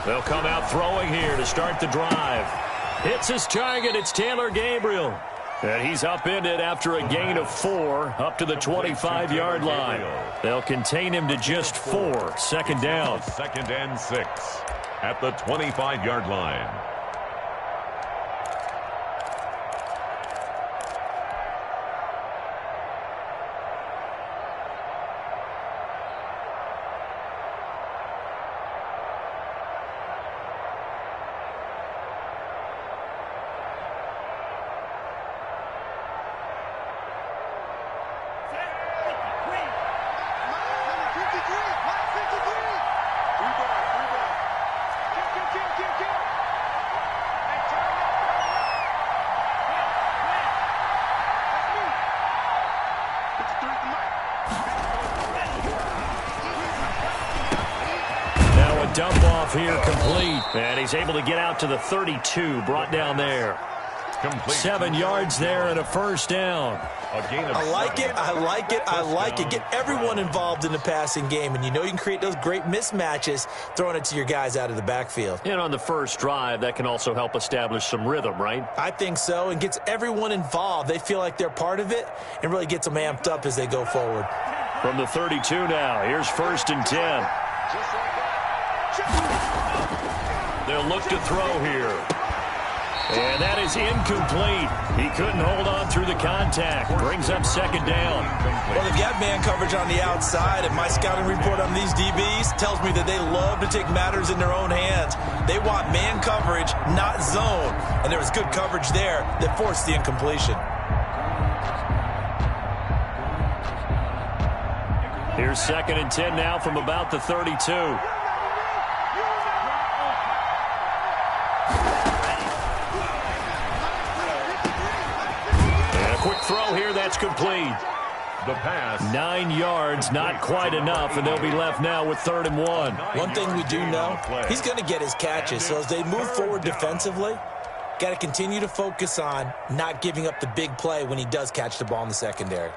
They'll come out throwing here to start the drive. Hits his target. It's Taylor Gabriel. And he's upended after a gain of 4 up to the 25-yard line. They'll contain him to just 4. Second down. 2nd and 6 at the 25-yard line. Dump off here complete. And he's able to get out to the 32, brought down there. Complete. 7 yards there and a first down. I like it. I like it. I like it. Get everyone involved in the passing game. And you know you can create those great mismatches throwing it to your guys out of the backfield. And on the first drive, that can also help establish some rhythm, right? I think so. And gets everyone involved. They feel like they're part of it and really gets them amped up as they go forward. From the 32 now, here's 1st and 10. They'll look to throw here. And that is incomplete. He couldn't hold on through the contact. Brings up 2nd down. Well, they've got man coverage on the outside, and my scouting report on these DBs tells me that they love to take matters in their own hands. They want man coverage, not zone. And there was good coverage there that forced the incompletion. Here's 2nd and 10 now from about the 32. Quick throw here, that's complete. The pass. 9 yards, not quite enough, and they'll be left now with 3rd and 1. One thing we do know, he's going to get his catches. So as they move forward defensively, got to continue to focus on not giving up the big play when he does catch the ball in the secondary.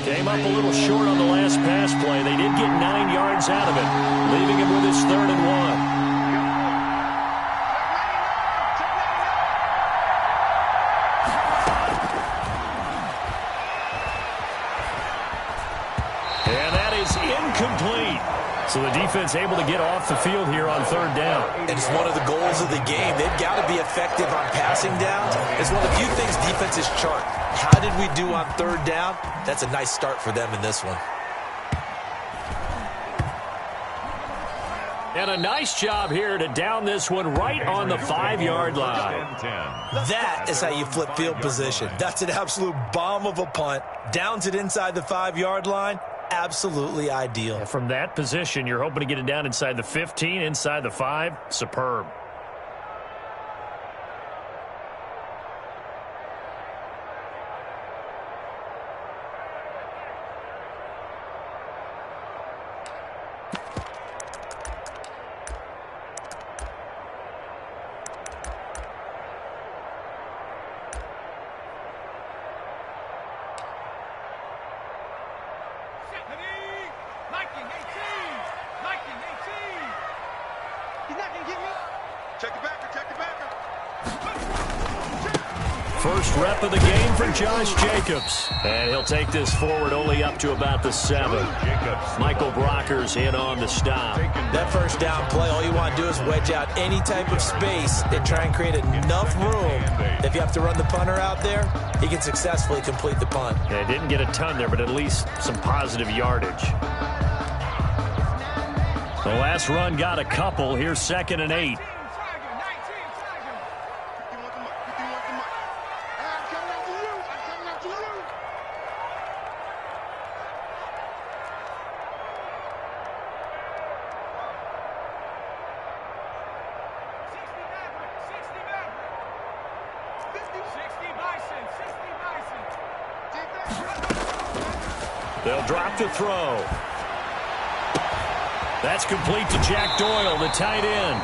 Came up a little short on the last pass play. They did get 9 yards out of it, leaving him with his 3rd and 1. And that is incomplete. So the defense able to get off the field here on 3rd down. And it's one of the goals of the game. They've got to be effective on passing downs. It's one of the few things defenses chart. How did we do on 3rd down? That's a nice start for them in this one. And a nice job here to down this one right on the 5-yard line. That is how you flip field position. That's an absolute bomb of a punt. Downs it inside the 5-yard line. Absolutely ideal. And from that position, you're hoping to get it down inside the 15, inside the 5. Superb. First rep of the game for Josh Jacobs. And he'll take this forward only up to about the 7. Michael Brocker's in on the stop. That first down play, all you want to do is wedge out any type of space and try and create enough room. If you have to run the punter out there, he can successfully complete the punt. Yeah, didn't get a ton there, but at least some positive yardage. The last run got a couple. Here's 2nd and 8. They'll drop the throw. That's complete to Jack Doyle, the tight end.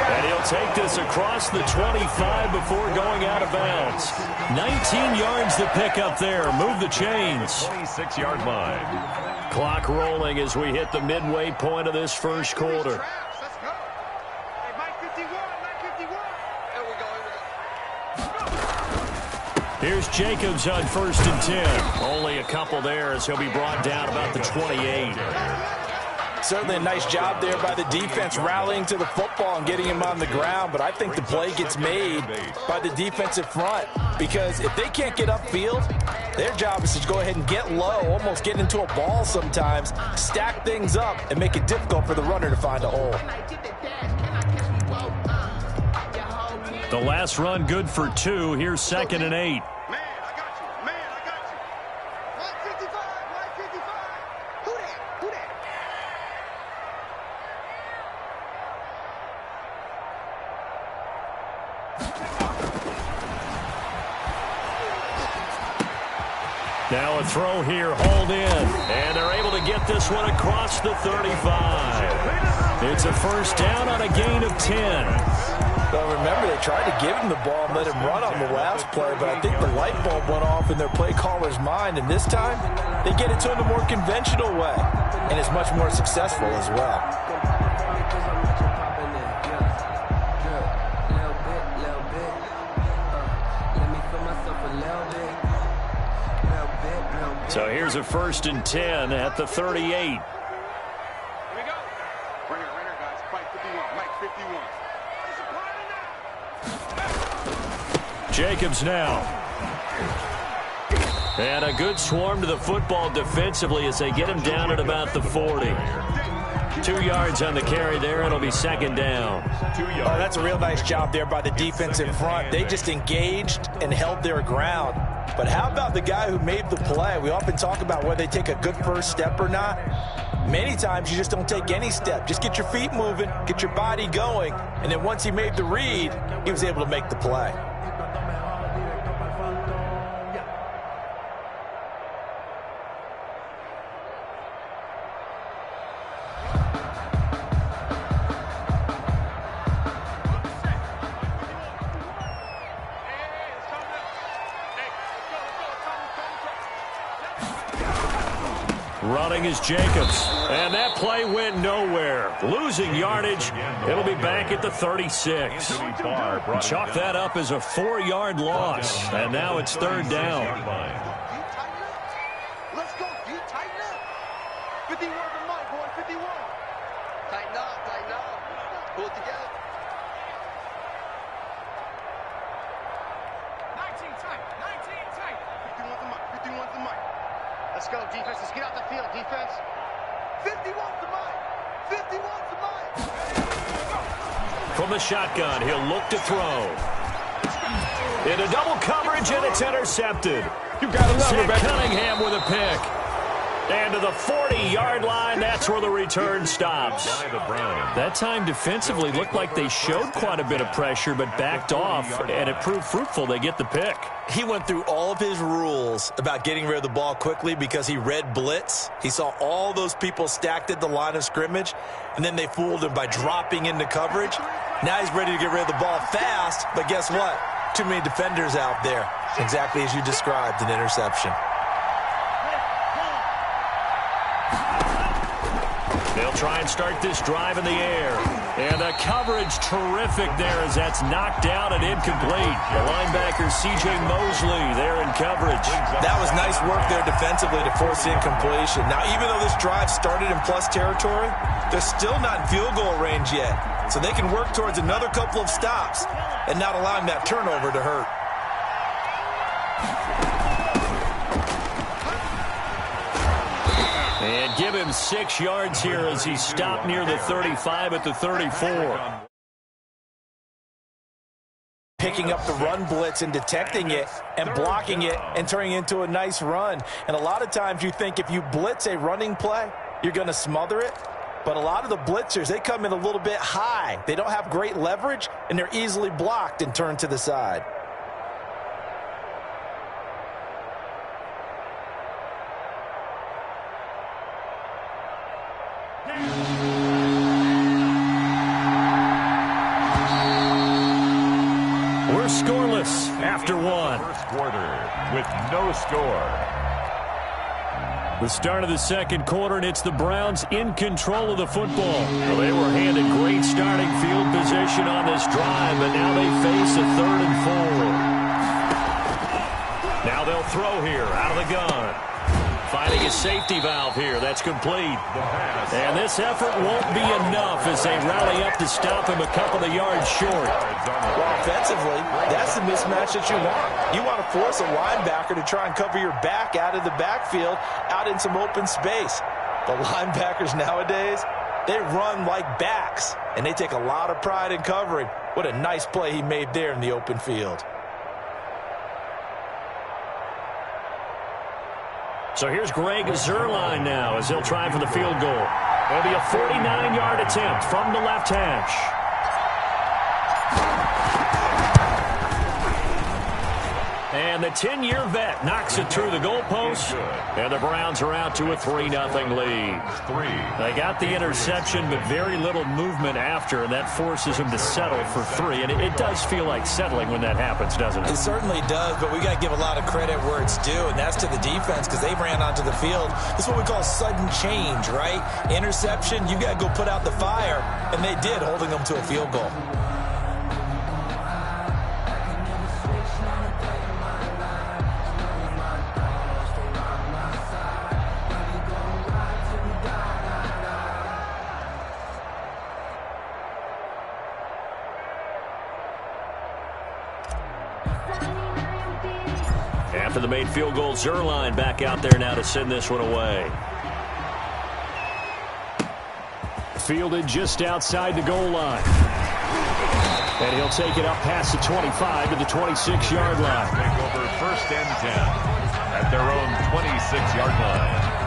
And he'll take this across the 25 before going out of bounds. 19 yards to pick up there. Move the chains. 26-yard line. Clock rolling as we hit the midway point of this first quarter. Here's Jacobs on 1st and 10. Only a couple there as he'll be brought down about the 28. Certainly a nice job there by the defense rallying to the football and getting him on the ground, but I think the play gets made by the defensive front because if they can't get upfield, their job is to go ahead and get low, almost get into a ball sometimes, stack things up, and make it difficult for the runner to find a hole. The last run good for 2. Here's 2nd and 8. Now a throw here, hauled in, and they're able to get this one across the 35. It's a first down on a gain of 10. Well, remember, they tried to give him the ball and let him run on the last play, but I think the light bulb went off in their play caller's mind, and this time they get it to him the more conventional way, and it's much more successful as well. So here's a 1st and 10 at the 38. Here we go. Right here, guys. Mike 51. Jacobs now. And a good swarm to the football defensively as they get him down at about the 40. 2 yards on the carry there. It'll be 2nd down. Oh, that's a real nice job there by the defensive front. They just engaged and held their ground. But how about the guy who made the play? We often talk about whether they take a good first step or not. Many times you just don't take any step. Just get your feet moving, get your body going, and then once he made the read, he was able to make the play. Running is Jacobs. And that play went nowhere. Losing yardage. It'll be back at the 36. Chalk that up as a 4-yard loss. And now it's 3rd down. Let's go. You tighten up. 51 for Mike, boy. 51. Tighten up. Tighten up. Pull it together. 19 tight. 19 tight. 51 for Mike. 51 for Mike. Let's go, defense. Let's get out the field, defense. 51 to Mike. 51 to Mike. From the shotgun, he'll look to throw. Into double coverage, and it's intercepted. You gotta love it, baby. Cunningham with a pick. And to the 40-yard line, that's where the return stops. That time defensively looked like they showed quite a bit of pressure, but backed off, and it proved fruitful. They get the pick. He went through all of his rules about getting rid of the ball quickly because he read blitz. He saw all those people stacked at the line of scrimmage, and then they fooled him by dropping into coverage. Now he's ready to get rid of the ball fast, but guess what? Too many defenders out there. Exactly as you described, an interception. They'll try and start this drive in the air. And the coverage terrific there as that's knocked down and incomplete. The linebacker, C.J. Mosley, there in coverage. That was nice work there defensively to force incompletion. Now, even though this drive started in plus territory, they're still not in field goal range yet. So they can work towards another couple of stops and not allowing that turnover to hurt. And give him 6 yards here as he stopped near the 35 at the 34. Picking up the run blitz and detecting it and blocking it and turning it into a nice run. And a lot of times you think if you blitz a running play, you're going to smother it. But a lot of the blitzers, they come in a little bit high. They don't have great leverage, and they're easily blocked and turned to the side. We're scoreless after one. First quarter with no score. The start of the second quarter, and it's the Browns in control of the football. Well, they were handed great starting field position on this drive, but now they face a 3rd and 4. Now they'll throw here out of the gun. Finding a safety valve here. That's complete. And this effort won't be enough as they rally up to stop him a couple of yards short. Well, offensively, that's the mismatch that you want. You want to force a linebacker to try and cover your back out of the backfield, out in some open space. The linebackers nowadays, they run like backs, and they take a lot of pride in covering. What a nice play he made there in the open field. So here's Greg Zuerlein now as he'll try for the field goal. It'll be a 49-yard attempt from the left hash. And the 10-year vet knocks it through the goalpost. And the Browns are out to a 3-0 lead. They got the interception, but very little movement after, and that forces them to settle for 3. And it does feel like settling when that happens, doesn't it? It certainly does, but we got to give a lot of credit where it's due, and that's to the defense because they ran onto the field. This is what we call sudden change, right? Interception, you got to go put out the fire, and they did, holding them to a field goal. After the made field goal, Zuerlein back out there now to send this one away. Fielded just outside the goal line. And he'll take it up past the 25 to the 26-yard line. Take over 1st and 10 at their own 26-yard line.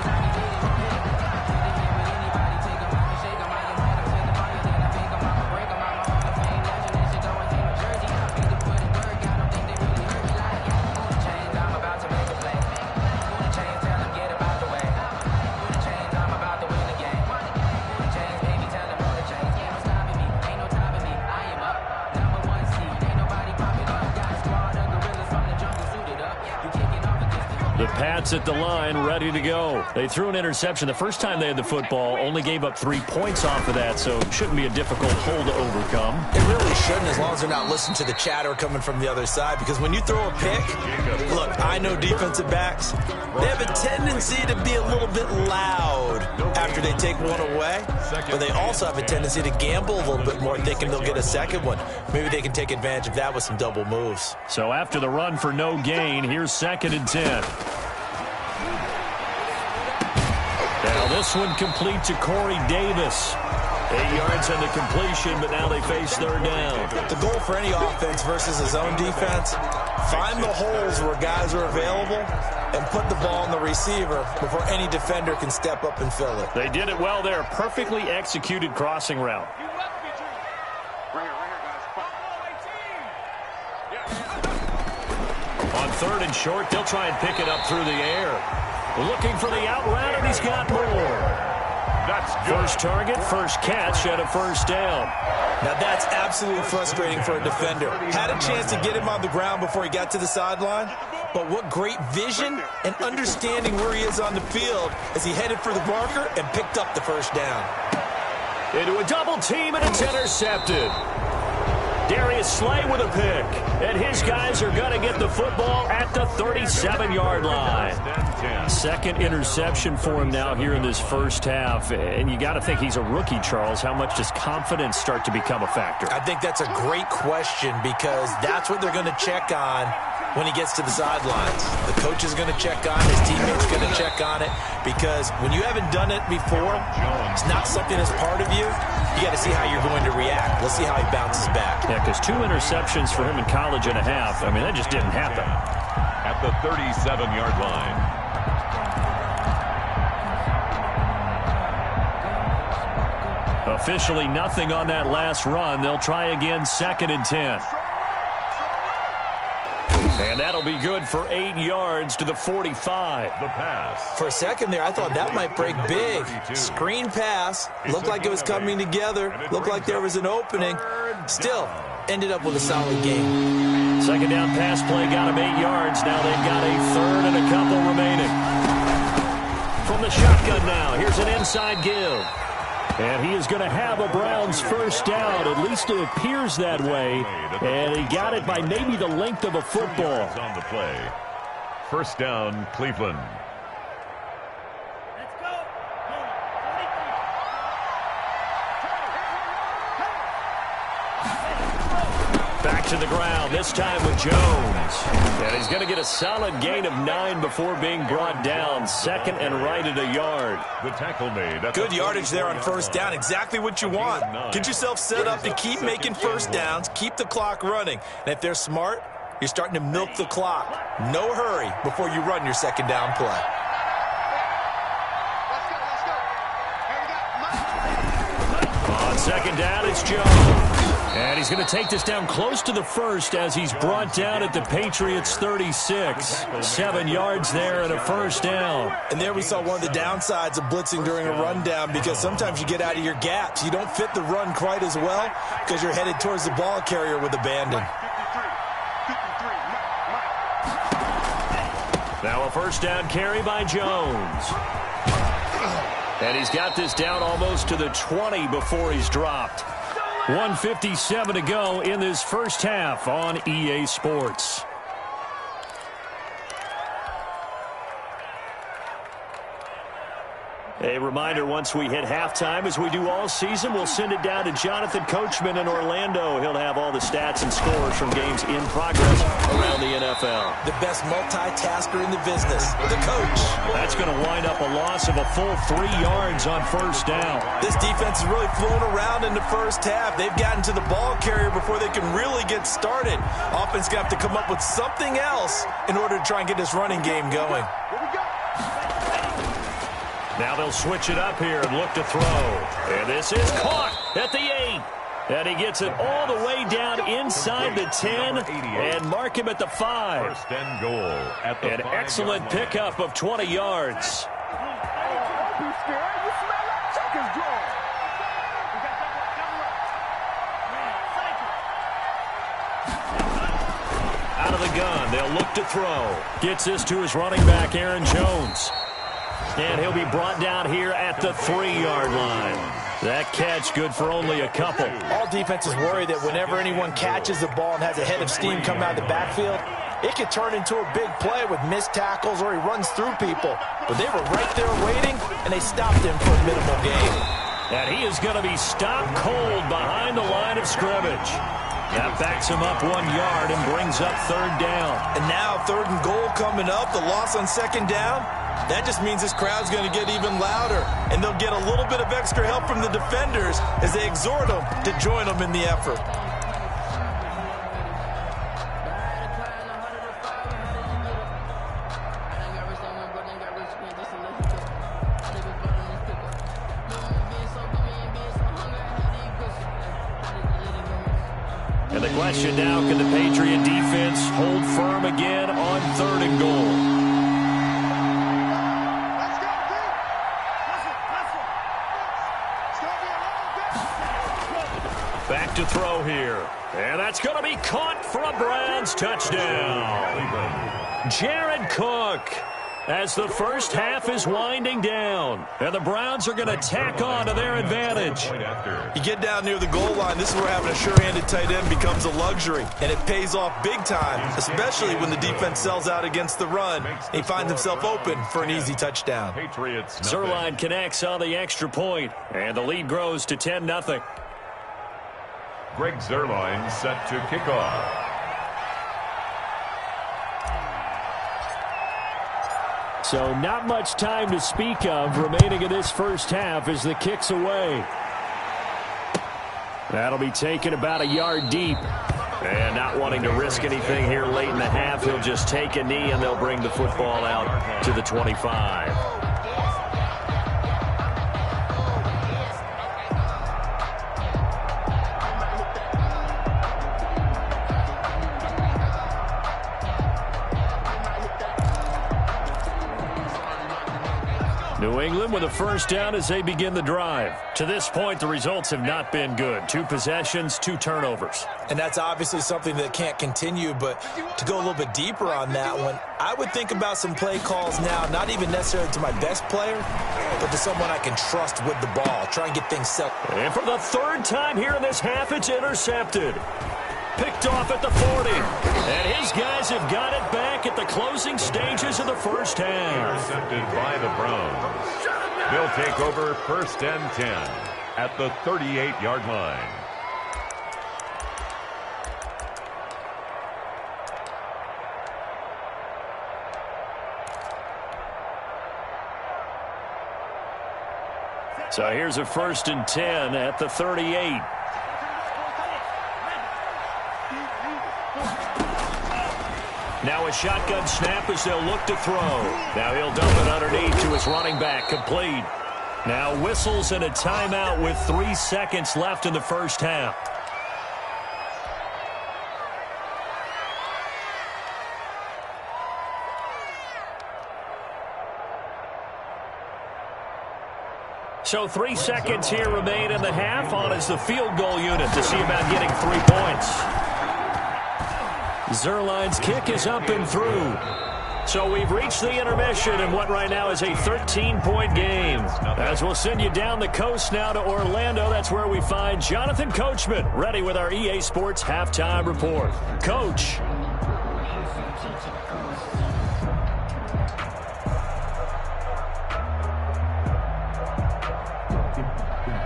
The Pats at the line, ready to go. They threw an interception the first time they had the football, only gave up 3 points off of that, so shouldn't be a difficult hole to overcome. It really shouldn't, as long as they're not listening to the chatter coming from the other side, because when you throw a pick, look, I know defensive backs, they have a tendency to be a little bit loud after they take one away, but they also have a tendency to gamble a little bit more, thinking they'll get a second one. Maybe they can take advantage of that with some double moves. So after the run for no gain, here's 2nd and 10. Now this one complete to Corey Davis. 8 yards on the completion, but now they face 3rd down. The goal for any offense versus his own defense, find the holes where guys are available and put the ball on the receiver before any defender can step up and fill it. They did it well there. Perfectly executed crossing route. On 3rd and short, they'll try and pick it up through the air. Looking for the out route, and he's got more. That's good. First target, first catch, and a 1st down. Now that's absolutely frustrating for a defender. Had a chance to get him on the ground before he got to the sideline, but what great vision and understanding where he is on the field as he headed for the marker and picked up the 1st down. Into a double team, and it's intercepted. Darius Slay with a pick, and his guys are going to get the football at the 37-yard line. 2nd interception for him now here in this first half, and you got to think he's a rookie, Charles. How much does confidence start to become a factor? I think that's a great question because that's what they're going to check on when he gets to the sidelines. The coach is going to check on it, his teammates going to check on it, because when you haven't done it before, it's not something that's part of you. You got to see how you're going to react. Let's see how he bounces back. Yeah, because 2 interceptions for him in college and a half, I mean, that just didn't happen. At the 37-yard line. Officially nothing on that last run. They'll try again, 2nd and 10. And that'll be good for 8 yards to the 45. The pass. For a second there, I thought that might break big. Screen pass. Looked like it was coming together. Looked like there was an opening. Still, ended up with a solid game. Second down pass play got him 8 yards. Now they've got a third and a couple remaining. From the shotgun now, here's an inside give. And he is going to have a Browns first down. At least it appears that way. And he got it by maybe the length of a football. On the play. First down, Cleveland. Let's go. Back to the ground, this time with Jones. And he's going to get a solid gain of 9 before being brought down. Second and right at a yard. The tackle made. Good yardage there on first down. Exactly what you want. Get yourself set up to keep making first downs. Keep the clock running. And if they're smart, you're starting to milk the clock. No hurry before you run your second down play. On second down, it's Jones. And he's going to take this down close to the first as he's brought down at the Patriots' 36. 7 yards there and a first down. And there we saw one of the downsides of blitzing during a rundown, because sometimes you get out of your gaps. You don't fit the run quite as well because you're headed towards the ball carrier with abandon. Now a first down carry by Jones. And he's got this down almost to the 20 before he's dropped. 1:57 to go in this first half on EA Sports. A reminder, once we hit halftime, as we do all season, we'll send it down to Jonathan Coachman in Orlando. He'll have all the stats and scores from games in progress around the NFL. The best multitasker in the business, the coach. That's going to wind up a loss of a full 3 yards on first down. This defense is really flown around in the first half. They've gotten to the ball carrier before they can really get started. Offense going to have to come up with something else in order to try and get this running game going. Now they'll switch it up here and look to throw. And this is caught at the 8. And he gets it all the way down inside the 10 and mark him at the 5. First and goal at the 5-yard line. An excellent pickup of 20 yards. Out of the gun, they'll look to throw. Gets this to his running back, Aaron Jones. And he'll be brought down here at the 3-yard line. That catch good for only a couple. All defenses worry that whenever anyone catches the ball and has a head of steam coming out of the backfield, it could turn into a big play with missed tackles or he runs through people. But they were right there waiting, and they stopped him for a minimal gain. And he is going to be stopped cold behind the line of scrimmage. That backs him up 1 yard and brings up third down. And now third and goal coming up, the loss on second down. That just means this crowd's going to get even louder, and they'll get a little bit of extra help from the defenders as they exhort them to join them in the effort. And the question now, can the Patriot defense hold firm again on third and goal? Back to throw here. And that's going to be caught for a Browns touchdown. Jared Cook, as the first half is winding down. And the Browns are going to tack on to their advantage. You get down near the goal line, this is where having a sure-handed tight end becomes a luxury. And it pays off big time, especially when the defense sells out against the run. He finds himself open for an easy touchdown. Patriots. Zerline connects on the extra point, and the lead grows to 10-0. Greg Zerline set to kick off. So not much time to speak of remaining in this first half as the kick's away. That'll be taken about a yard deep. And not wanting to risk anything here late in the half, he'll just take a knee and they'll bring the football out to the 25. New England with a first down as they begin the drive. To this point, the results have not been good. 2 possessions, 2 turnovers. And that's obviously something that can't continue, but to go a little bit deeper on that one, I would think about some play calls now, not even necessarily to my best player, but to someone I can trust with the ball. Try and get things set. And for the 3rd time here in this half, it's intercepted. Picked off at the 40. And his guys have got it back at the closing stages of the first half. Intercepted by the Browns. They'll take over 1st and 10 at the 38-yard line. So here's a 1st and 10 at the 38. Now a shotgun snap as they'll look to throw. Now he'll dump it underneath to his running back. Complete. Now whistles and a timeout with 3 seconds left in the first half. So 3 seconds here remain in the half. On is the field goal unit to see about getting 3 points. Zerline's kick is up and through. So we've reached the intermission in what right now is a 13-point game. As we'll send you down the coast now to Orlando, that's where we find Jonathan Coachman ready with our EA Sports Halftime Report. Coach.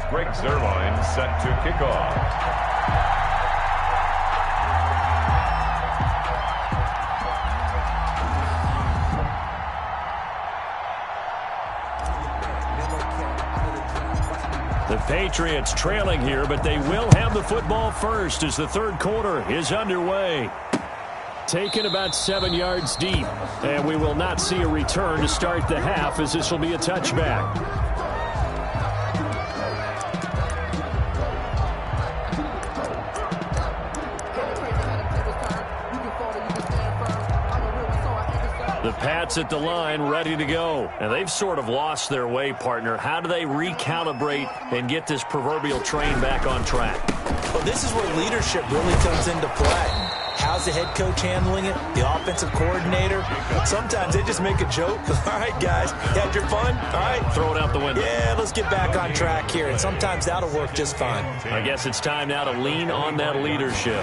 Greg Zerline set to kick off. The Patriots trailing here, but they will have the football first as the 3rd quarter is underway. Taken about 7 yards deep, and we will not see a return to start the half as this will be a touchback. The Pats at the line ready to go. And they've sort of lost their way, partner. How do they recalibrate and get this proverbial train back on track? Well, this is where leadership really comes into play. How's the head coach handling it? The offensive coordinator? Sometimes they just make a joke. All right, guys, you had your fun? All right. Throw it out the window. Yeah, let's get back on track here. And sometimes that'll work just fine. I guess it's time now to lean on that leadership.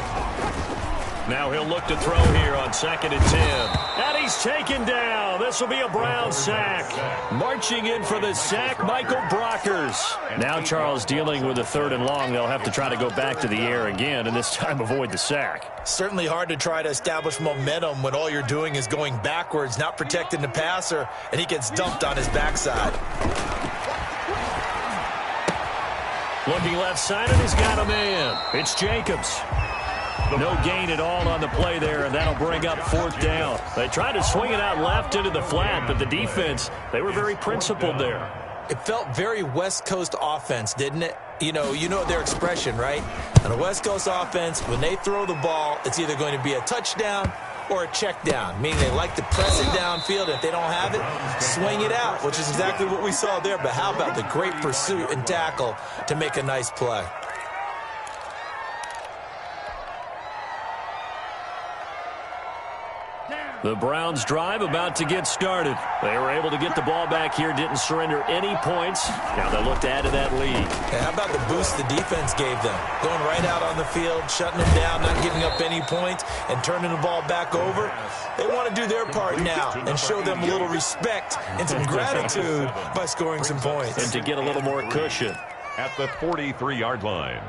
Now he'll look to throw here on 2nd and 10. And he's taken down. This will be a Brown sack. Marching in for the sack, Michael Brockers. Now Charles dealing with a 3rd and long. They'll have to try to go back to the air again, and this time avoid the sack. Certainly hard to try to establish momentum when all you're doing is going backwards, not protecting the passer, and he gets dumped on his backside. Looking left side, and he's got a man. It's Jacobs. No gain at all on the play there, and that'll bring up 4th down. They tried to swing it out left into the flat, but the defense, they were very principled there. It felt very West Coast offense, didn't it? You know their expression, right? On a West Coast offense, when they throw the ball, it's either going to be a touchdown or a check down, meaning they like to press it downfield. If they don't have it, swing it out, which is exactly what we saw there. But how about the great pursuit and tackle to make a nice play? The Browns drive about to get started. They were able to get the ball back here, didn't surrender any points. Now they look to add to that lead. And how about the boost the defense gave them? Going right out on the field, shutting them down, not giving up any points, and turning the ball back over. They want to do their part now and show them a little respect and some gratitude by scoring some points. And to get a little more cushion. At the 43-yard line.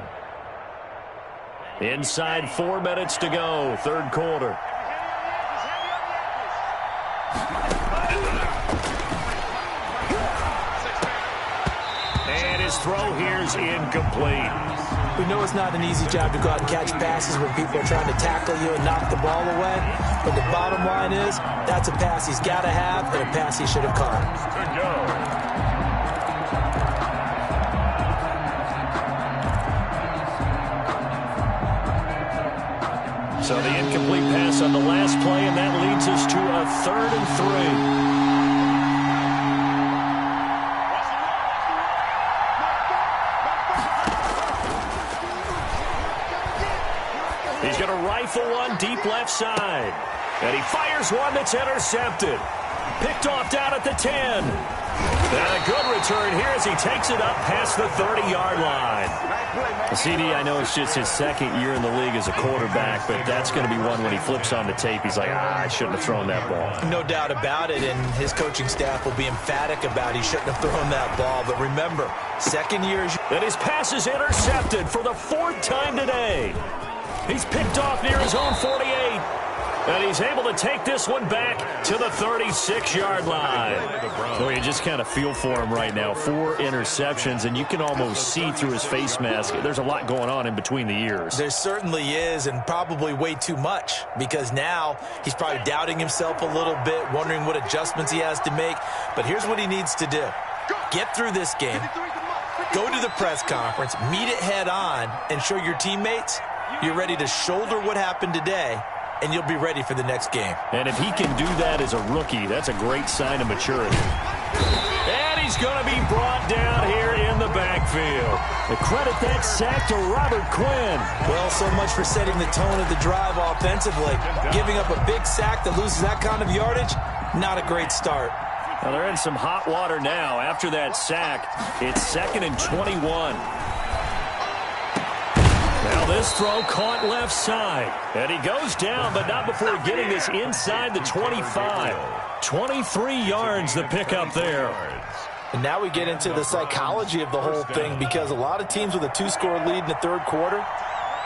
Inside 4 minutes to go, 3rd quarter. And his throw here is incomplete. We know it's not an easy job to go out and catch passes when people are trying to tackle you and knock the ball away. But the bottom line is, that's a pass he's got to have and a pass he should have caught. Good go. So the incomplete pass on the last play, and that leads us to a 3rd and 3. He's going to rifle one deep left side. And he fires one that's intercepted. Picked off down at the 10. And a good return here as he takes it up past the 30-yard line. CD, I know it's just his second year in the league as a quarterback, but that's going to be one when he flips on the tape. He's like, I shouldn't have thrown that ball. No doubt about it, and his coaching staff will be emphatic about he shouldn't have thrown that ball. But remember, second year is... And his pass is intercepted for the 4th time today. He's picked off near his own 48. And he's able to take this one back to the 36-yard line. So you just kind of feel for him right now. 4 interceptions, and you can almost see through his face mask. There's a lot going on in between the ears. There certainly is, and probably way too much, because now he's probably doubting himself a little bit, wondering what adjustments he has to make. But here's what he needs to do. Get through this game, go to the press conference, meet it head on, and show your teammates you're ready to shoulder what happened today, and you'll be ready for the next game. And if he can do that as a rookie, that's a great sign of maturity. And he's going to be brought down here in the backfield. The credit that sack to Robert Quinn. Well, so much for setting the tone of the drive offensively. Giving up a big sack that loses that kind of yardage, not a great start. Well, they're in some hot water now. After that sack, it's 2nd and 21. Now this throw caught left side. And he goes down, but not before getting this inside the 25. 23 yards the pickup there. And now we get into the psychology of the whole thing, because a lot of teams with a 2-score lead in the third quarter,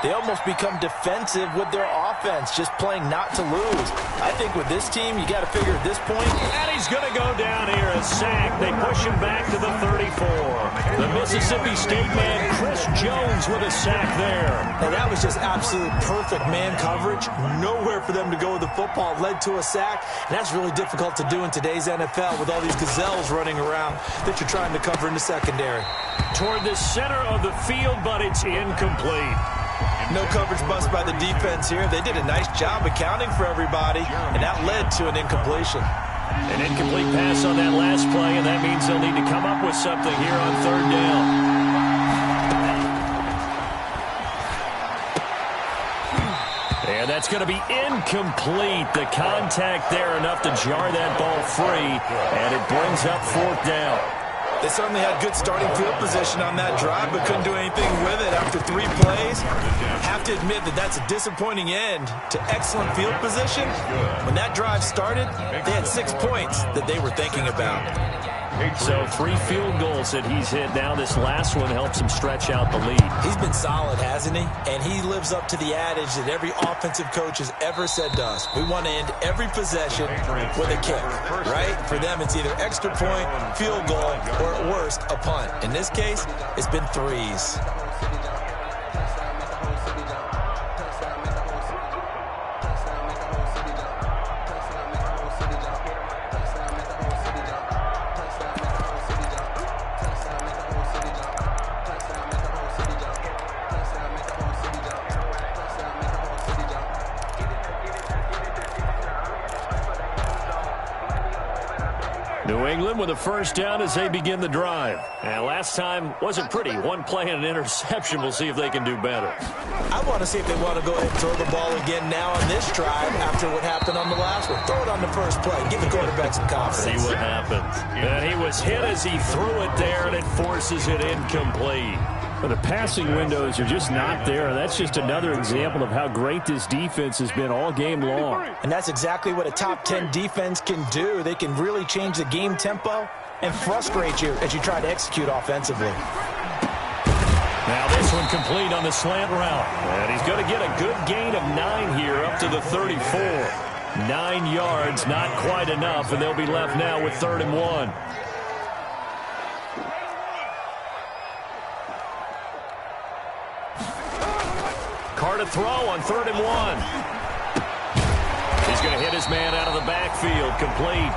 they almost become defensive with their offense, just playing not to lose. I think with this team, you got to figure at this point. And he's going to go down here, a sack. They push him back to the 34. The Mississippi State man, Chris Jones, with a sack there. And that was just absolute perfect man coverage. Nowhere for them to go with the football. Led to a sack. And that's really difficult to do in today's NFL with all these gazelles running around that you're trying to cover in the secondary. Toward the center of the field, but it's incomplete. No coverage bust by the defense here. They did a nice job accounting for everybody, and that led to an incompletion. An incomplete pass on that last play, and that means they'll need to come up with something here on 3rd down. And that's going to be incomplete. The contact there enough to jar that ball free, and it brings up 4th down. They certainly had good starting field position on that drive, but couldn't do anything with it after 3 plays. Have to admit that that's a disappointing end to excellent field position. When that drive started, they had 6 points that they were thinking about. So 3 field goals that he's hit. Now this last one helps him stretch out the lead. He's been solid, hasn't he? And he lives up to the adage that every offensive coach has ever said to us. We want to end every possession with a kick, right? For them, it's either extra point, field goal, or at worst, a punt. In this case, it's been 3s. New England with a 1st down as they begin the drive. And last time wasn't pretty. 1 play and an interception. We'll see if they can do better. I want to see if they want to go ahead and throw the ball again now on this drive after what happened on the last one. Throw it on the first play. Give the quarterback some confidence. See what happens. And he was hit as he threw it there, and it forces it incomplete. Well, the passing windows are just not there. That's just another example of how great this defense has been all game long. And that's exactly what a top 10 defense can do. They can really change the game tempo and frustrate you as you try to execute offensively. Now this one complete on the slant route. And he's going to get a good gain of 9 here up to the 34. 9 yards, not quite enough, and they'll be left now with 3rd and 1. Carr to throw on 3rd and 1. He's going to hit his man out of the backfield, complete.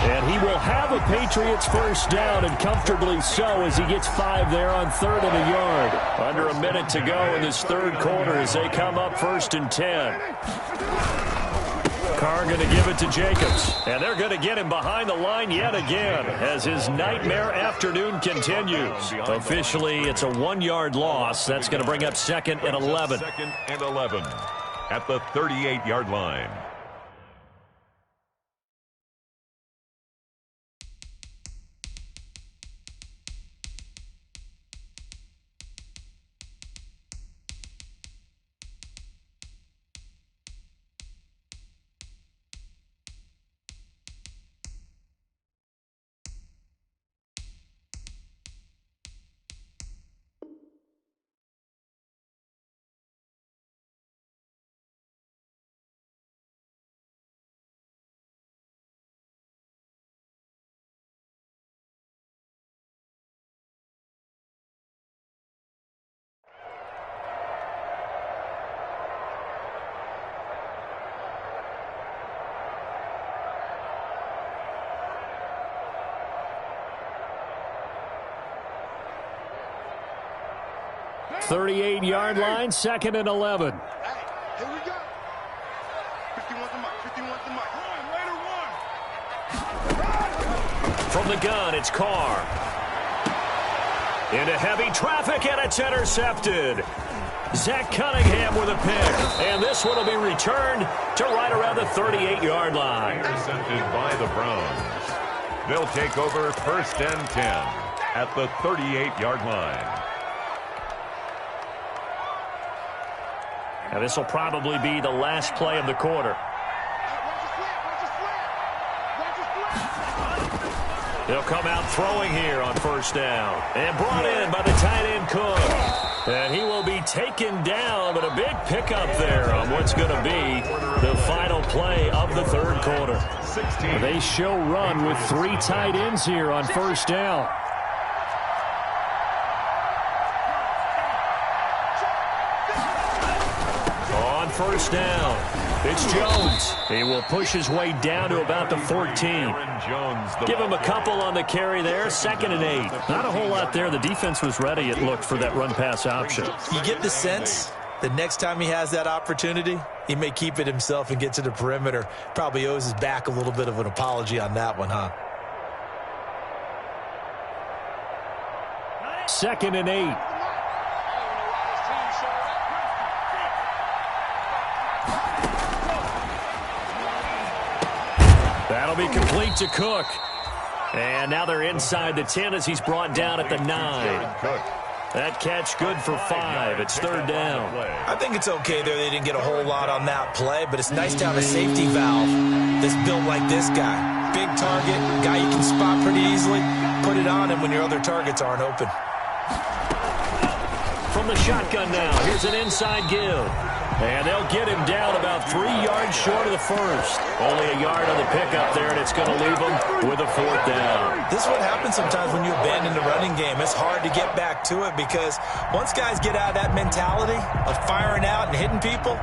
And he will have a Patriots 1st down, and comfortably so, as he gets 5 there on 3rd and a yard. Under a minute to go in this 3rd quarter as they come up 1st and 10. Carr going to give it to Jacobs. And they're going to get him behind the line yet again as his nightmare afternoon continues. Officially, it's a 1-yard loss. That's going to bring up 2nd and 11. 2nd and 11 at the 38-yard line. .38-yard line, 2nd and 11. Hey, here we go. 51's the mic. 51's the mic. Run. From the gun, it's Carr. Into heavy traffic, and it's intercepted. Zach Cunningham with a pick. And this one will be returned to right around the 38-yard line. Intercepted by the Browns. They'll take over 1st and 10 at the 38-yard line. Now this will probably be the last play of the quarter. They'll come out throwing here on 1st down. And brought in by the tight end Cook. And he will be taken down, but a big pickup there on what's going to be the final play of the 3rd quarter. They show run with 3 tight ends here on 1st down. On 1st down, it's Jones. He will push his way down to about the 14. Give him a couple on the carry there, 2nd and 8. Not a whole lot there. The defense was ready, it looked, for that run-pass option. You get the sense that next time he has that opportunity, he may keep it himself and get to the perimeter. Probably owes his back a little bit of an apology on that one, huh? 2nd and 8. That'll be complete to Cook. And now they're inside the 10 as he's brought down at the 9. That catch good for 5. It's 3rd down. I think it's okay there. They didn't get a whole lot on that play, but it's nice to have a safety valve that's built like this guy. Big target, guy you can spot pretty easily. Put it on him when your other targets aren't open. From the shotgun now, here's an inside give. And they'll get him down about 3 yards short of the 1st. Only a yard on the pickup there, and it's going to leave him with a 4th down. This is what happens sometimes when you abandon the running game. It's hard to get back to it because once guys get out of that mentality of firing out and hitting people,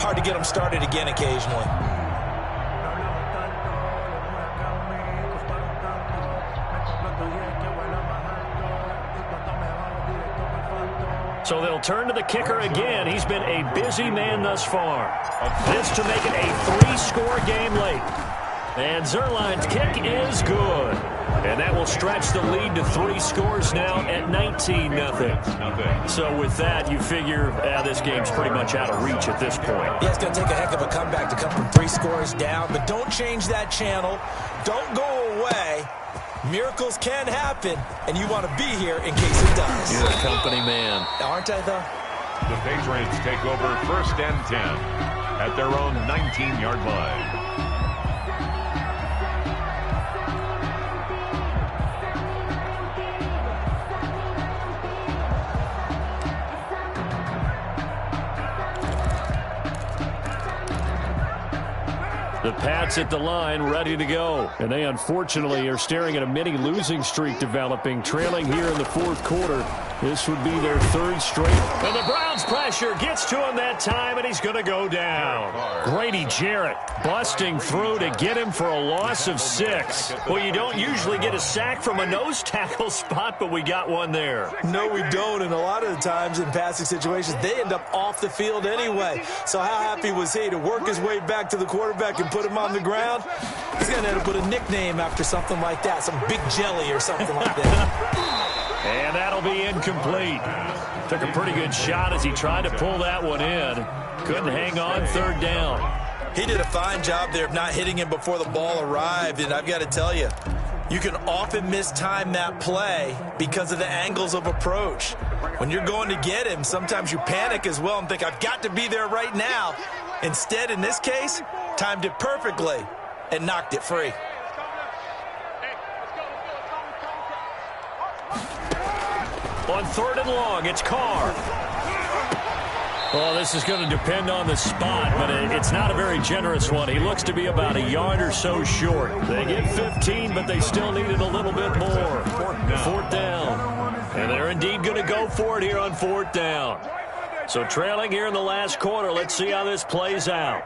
hard to get them started again occasionally. So they'll turn to the kicker again. He's been a busy man thus far. This to make it a 3-score game late. And Zerline's kick is good. And that will stretch the lead to 3 scores now at 19-0. So with that, you figure this game's pretty much out of reach at this point. Yeah, it's going to take a heck of a comeback to come from 3 scores down. But don't change that channel. Don't go away. Miracles can happen, and you want to be here in case it does. You're a company man. Aren't I, though? The Patriots take over 1st and 10 at their own 19-yard line. The Pats at the line, ready to go. And they unfortunately are staring at a mini losing streak developing, trailing here in the 4th quarter This would be their third straight. And the Browns pressure gets to him that time, and he's going to go down. Grady Jarrett busting through to get him for a loss of 6. Well, you don't usually get a sack from a nose tackle spot, but we got one there. No, we don't, and a lot of the times in passing situations, they end up off the field anyway. So how happy was he to work his way back to the quarterback and put him on the ground? He's going to end up with a nickname after something like that, some Big Jelly or something like that. And that'll be incomplete. Took a pretty good shot as he tried to pull that one in. Couldn't hang on third down. He did a fine job there of not hitting him before the ball arrived, and I've got to tell you, you can often mistime that play because of the angles of approach. When you're going to get him, sometimes you panic as well and think, I've got to be there right now. Instead, in this case, timed it perfectly and knocked it free. On third and long, it's Carr. Well, this is going to depend on the spot, but it's not a very generous one. He looks to be about a yard or so short. They get 15, but they still needed a little bit more. Fourth down. And they're indeed going to go for it here on fourth down. So trailing here in the last quarter. Let's see how this plays out.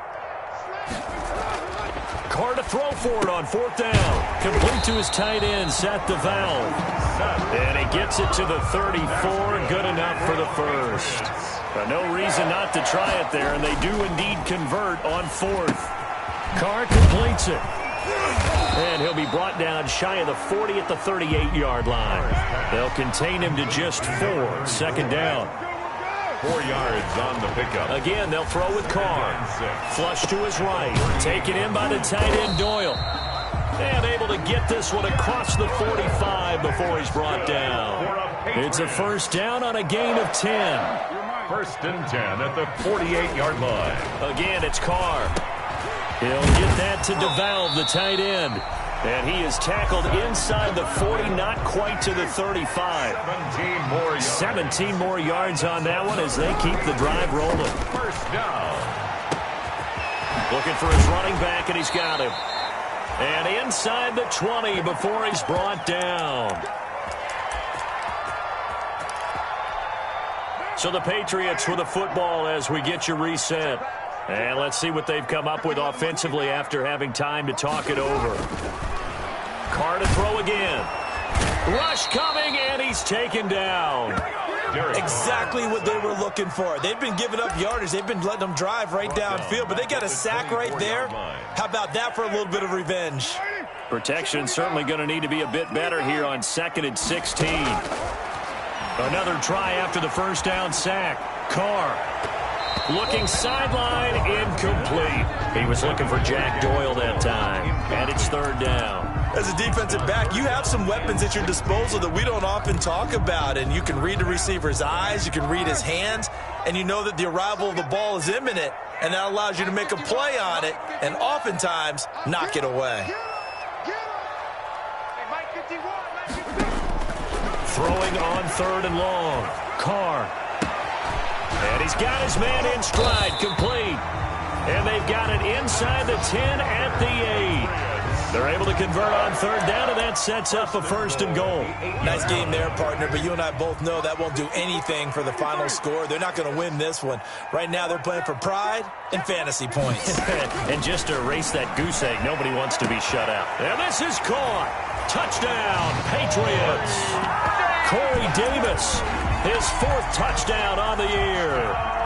Carr to throw for it on fourth down. Complete to his tight end, Seth DeValve. And he gets it to the 34. Good enough for the first. But no reason not to try it there, and they do indeed convert on fourth. Carr completes it. And he'll be brought down shy of the 40 at the 38-yard line. They'll contain him to just 4. Second down. 4 yards on the pickup. Again, they'll throw with Carr. Flush to his right. Taken in by the tight end, Doyle. And able to get this one across the 45 before he's brought down. It's a first down on a gain of 10. First and 10 at the 48-yard line. Again, it's Carr. He'll get that to DeValve, the tight end. And he is tackled inside the 40, not quite to the 35. 17 more yards on that one as they keep the drive rolling. First down. Looking for his running back, and he's got him. And inside the 20 before he's brought down. So the Patriots with the football as we get you reset. And let's see what they've come up with offensively after having time to talk it over. Carr to throw again. Rush coming, and he's taken down. Exactly what they were looking for. They've been giving up yardage. They've been letting them drive right downfield, but they got a sack right there. How about that for a little bit of revenge? Protection certainly going to need to be a bit better here on 2nd and 16. Another try after the first down sack. Carr looking sideline, incomplete. He was looking for Jack Doyle that time, and it's third down. As a defensive back, you have some weapons at your disposal that we don't often talk about, and you can read the receiver's eyes, you can read his hands, and you know that the arrival of the ball is imminent, and that allows you to make a play on it and oftentimes knock it away. Throwing on third and long. Carr. And he's got his man in stride, complete. And they've got it inside the 10 at the 8. They're able to convert on third down, and that sets up a first and goal. Nice game there, partner, but you and I both know that won't do anything for the final score. They're not going to win this one. Right now, they're playing for pride and fantasy points. And just to erase that goose egg, nobody wants to be shut out. And this is caught. Touchdown, Patriots. Corey Davis, his 4th touchdown on the year.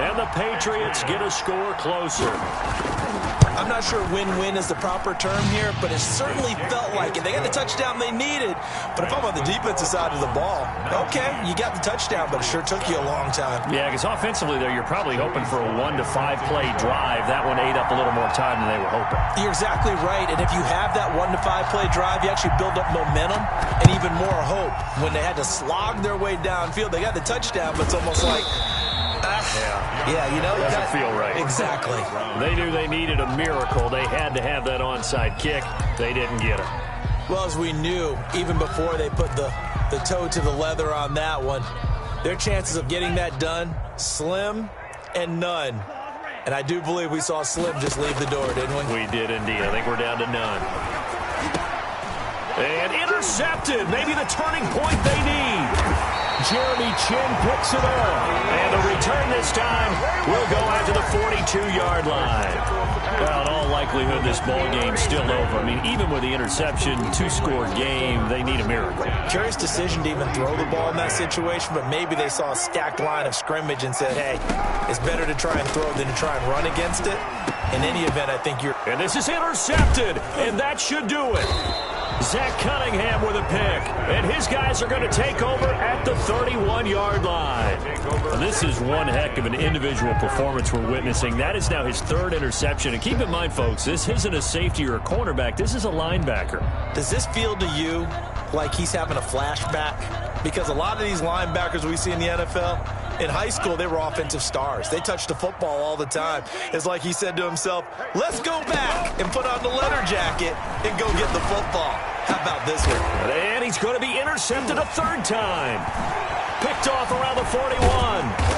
And the Patriots get a score closer. I'm not sure win-win is the proper term here, but it certainly felt like it. They got the touchdown they needed, but if I'm on the defensive side of the ball, okay, you got the touchdown, but it sure took you a long time. Yeah, because offensively there, you're probably hoping for a 1 to 5 play drive. That one ate up a little more time than they were hoping. You're exactly right, and if you have that 1 to 5 play drive, you actually build up momentum and even more hope. When they had to slog their way downfield, they got the touchdown, but it's almost like, yeah, you know, doesn't feel right. Exactly. They knew they needed a miracle. They had to have that onside kick. They didn't get it. Well, as we knew, even before they put the toe to the leather on that one, their chances of getting that done, slim and none. And I do believe we saw Slim just leave the door, didn't we? We did indeed. I think we're down to none. And intercepted. Maybe the turning point they need. Jeremy Chin picks it up. And the return this time will go out to the 42-yard line. Well, in all likelihood, this ball game's still over. I mean, even with the interception, two-score game, they need a miracle. Curious decision to even throw the ball in that situation, but maybe they saw a stacked line of scrimmage and said, hey, it's better to try and throw than to try and run against it. In any event, I think you're... And this is intercepted, and that should do it. Zach Cunningham with a pick, and his guys are going to take over at the 31-yard line. And this is one heck of an individual performance we're witnessing. That is now his third interception. And keep in mind, folks, this isn't a safety or a cornerback. This is a linebacker. Does this feel to you like he's having a flashback? Because a lot of these linebackers we see in the NFL, in high school, they were offensive stars. They touched the football all the time. It's like he said to himself, let's go back and put on the leather jacket and go get the football. How about this one? And he's going to be intercepted a third time. Picked off around the 41.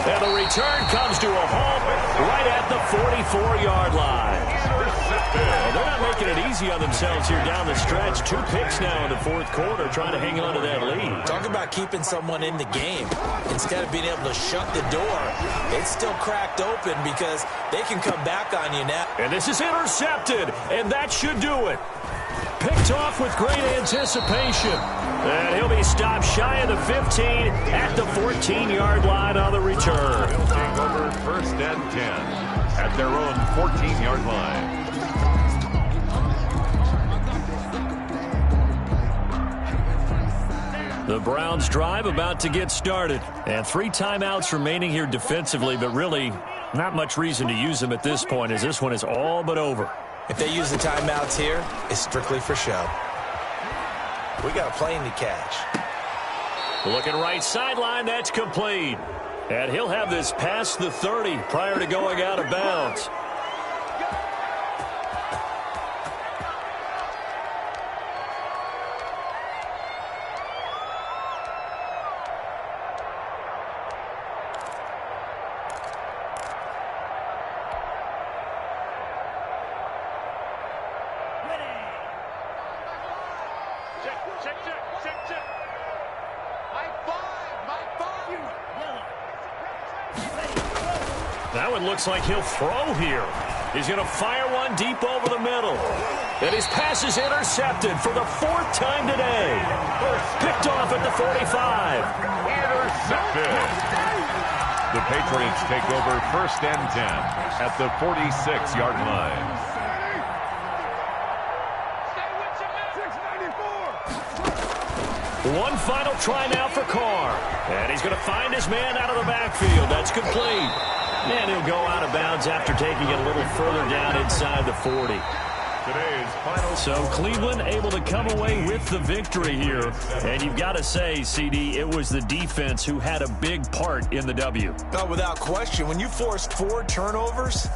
And the return comes to a halt right at the 44-yard line. Well, they're not making it easy on themselves here down the stretch. 2 picks now in the fourth quarter, trying to hang on to that lead. Talk about keeping someone in the game. Instead of being able to shut the door, it's still cracked open because they can come back on you now. And this is intercepted, and that should do it. Picked off with great anticipation. And he'll be stopped shy of the 15 at the 14-yard line on the return. They'll take over first and 10 at their own 14-yard line. The Browns drive about to get started. And 3 timeouts remaining here defensively, but really not much reason to use them at this point as this one is all but over. If they use the timeouts here, it's strictly for show. We got a plane to catch. Looking right sideline, that's complete. And he'll have this past the 30 prior to going out of bounds. That one looks like he'll throw here. He's going to fire one deep over the middle. And his pass is intercepted for the 4th time today. Picked off at the 45. Intercepted. The Patriots take over first and 10 at the 46-yard line. One final try now for Carr. And he's going to find his man out of the backfield. That's complete. And he'll go out of bounds after taking it a little further down inside the 40. Today's final. So Cleveland able to come away with the victory here. And you've got to say, CD, it was the defense who had a big part in the W. Oh, without question. When you force 4 turnovers,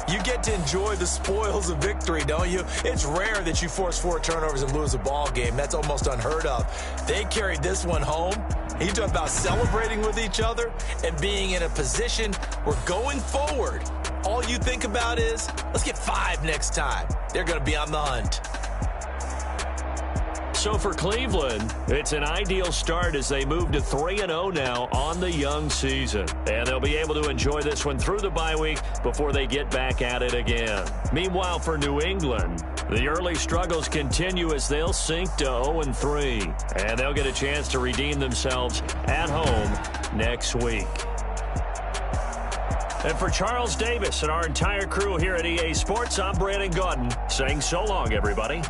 you get to enjoy the spoils of victory, don't you? It's rare that you force 4 turnovers and lose a ball game. That's almost unheard of. They carried this one home. You talk about celebrating with each other and being in a position where going forward, all you think about is, let's get 5 next time. They're going to be on the hunt. So for Cleveland, it's an ideal start as they move to 3-0 now on the young season. And they'll be able to enjoy this one through the bye week before they get back at it again. Meanwhile, for New England, the early struggles continue as they'll sink to 0-3. And they'll get a chance to redeem themselves at home next week. And for Charles Davis and our entire crew here at EA Sports, I'm Brandon Gaudin saying so long, everybody.